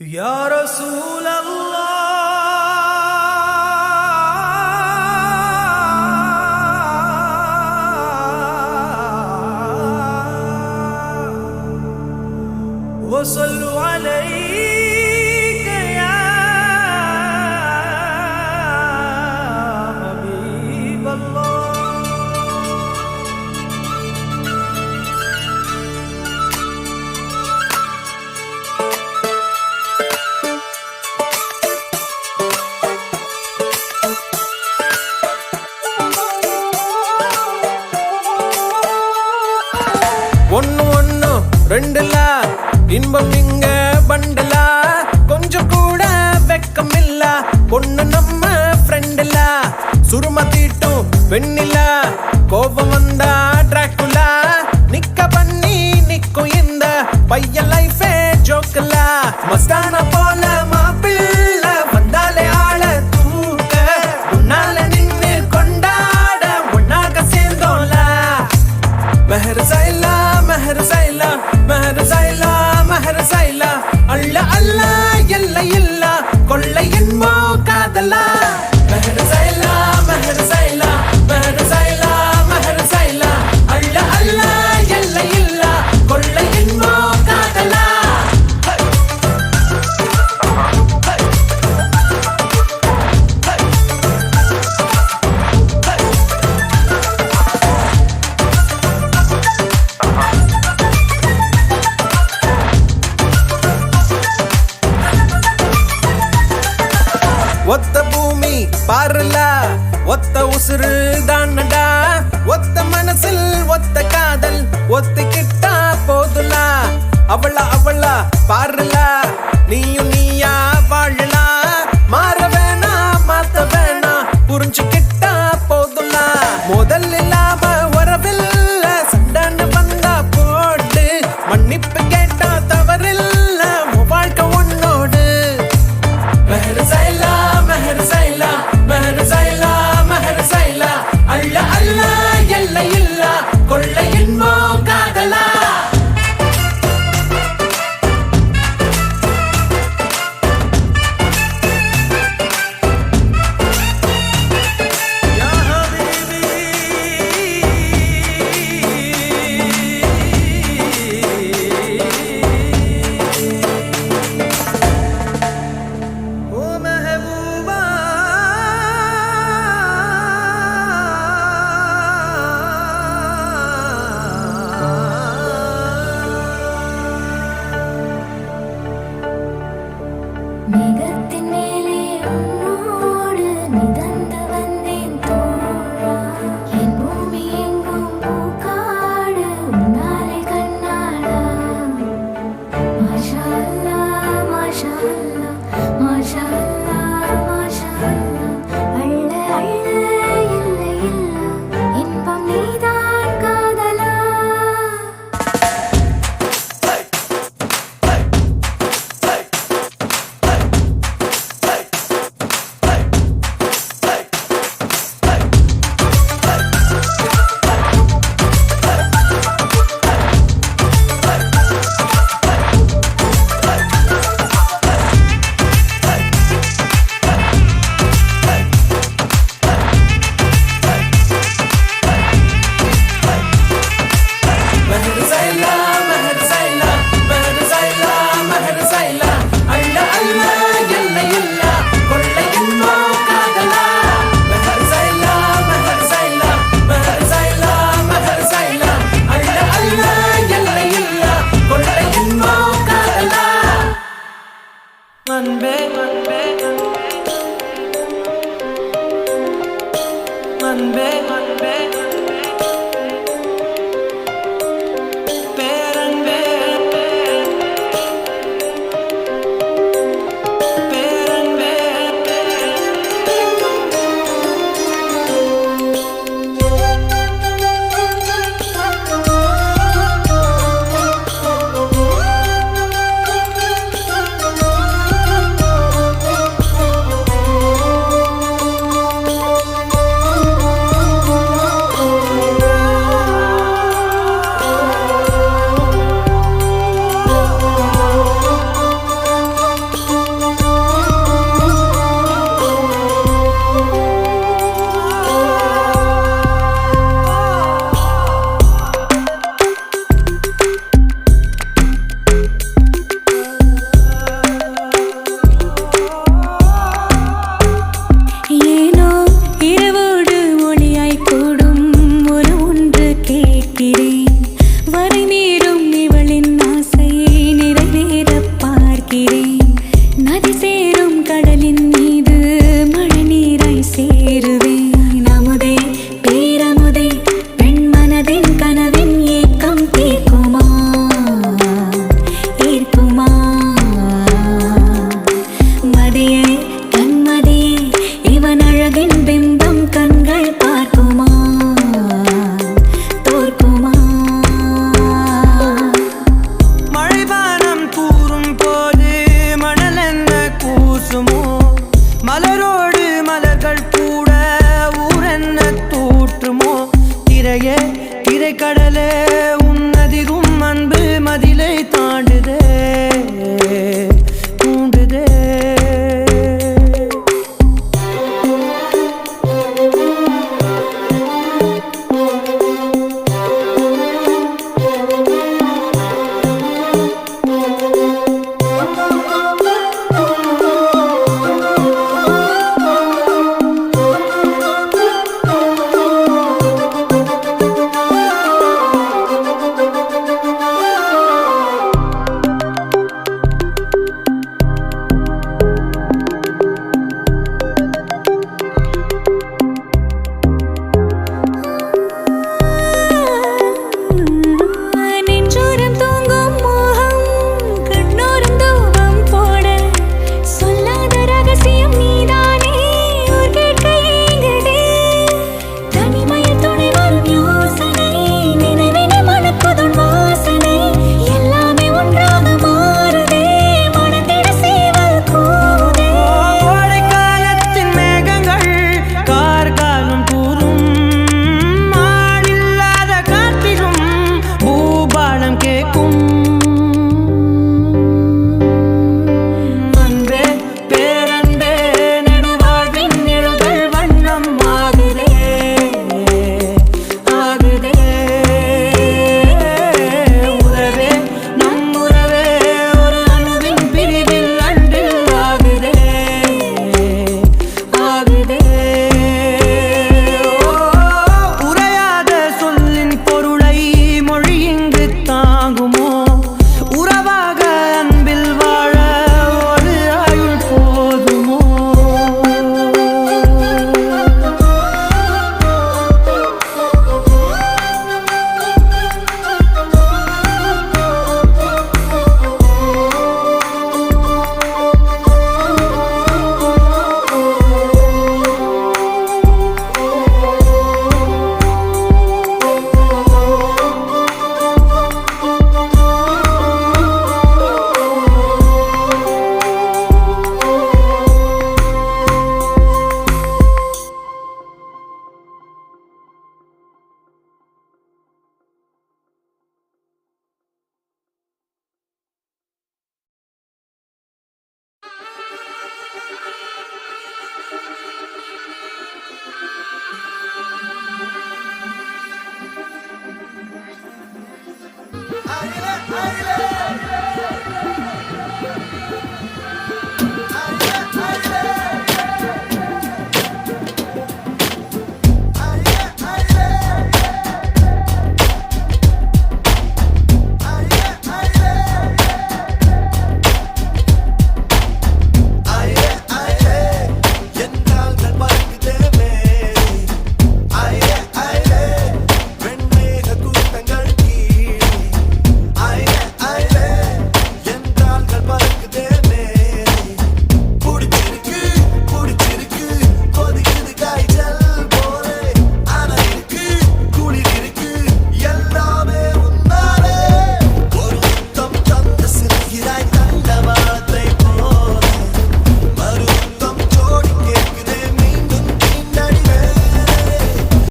يا رسول الله وصلوا عليك يا حبيب الله. ஒன்னு ஒன்னு ரெண்டுல இன்பம் இங்க பண்டலா, கொஞ்சம் கூட வெக்கம் இல்ல, பொண்ணு நம்ம ஃப்ரெண்டுல, சுரும தீட்டும் பெண்ணில, கோபம் வந்தா டிராக்குலா, நிக்க பண்ணி நிக்கும் இந்த பையன் லைஃபே ஜோக்கல, மஸ்தான போல மாப்பிள்ள வந்தாலே ஆள தூக்க, உன்னால நின்னு கொண்டாட ஒன்னாக சேர்ந்தோல, மெஹர் சைலா மெஹர் சைலா மெஹர் சைலா மெஹர் சைலா, அல்ல அல்ல எல்லை இல்ல கொள்ளை என்போ காதலா, மெஹர் சைலா மெஹர் சைலா மெஹர் சைலா மெஹர் சைலா, அல்ல அல்ல எல்லை இல்ல கொள்ளை என்போ காதலா. ஒத்த பூமி பாருல ஒத்த உசுறு தானடா, ஒத்த மனசில் ஒத்த காதல் ஒத்திக்கிட்டா போதுல, அவளா அவளா பாருல நீயும் நீயா வாழலாம், மாற வேணா மாத்த வேணா புரிஞ்சுக்கிட்டா போதுல, முதல் இல்லாம உறவில்ல சண்டான வந்தா போட்டு, மன்னிப்பு கேட்டா தவறில்ல உன் வாழ்க்கை உன்னோடு, மெஹர் சைலா மெஹர் சைலா மெஹர் சைலா மெஹர் சைலா, அல்ல அல்ல எல்லை இல்ல கொள்ளை என்போ காதலா. யா ஹபீபி ஓ மெஹபூபா, மேகத்தின் மேலே உன்னோடு மிதந்து வந்தேன் தோழா, என் பூமி எங்கும் பூக்காடு உன்னாலே கண்ணாடா, மாஷா அல்லாஹ் மாஷா அல்லாஹ் மாஷா அல்லாஹ் மாஷா அல்லாஹ், அள்ள அள்ள இல்லை இல்ல இன்பம் நீதான் காதலா. மெஹர் சைலா மெஹர் சைலா மெஹர் சைலா மெஹர் சைலா, அல்ல அல்ல எல்லை இல்ல கொள்ளை என்போ காதலா, மெஹர் சைலா மெஹர் சைலா மெஹர் சைலா மெஹர் சைலா, அல்ல அல்ல எல்லை இல்ல கொள்ளை என்போ காதலா. அன்பே அன்பே அன்பே அன்பே பேரன்பே பேரன்பே. கடலே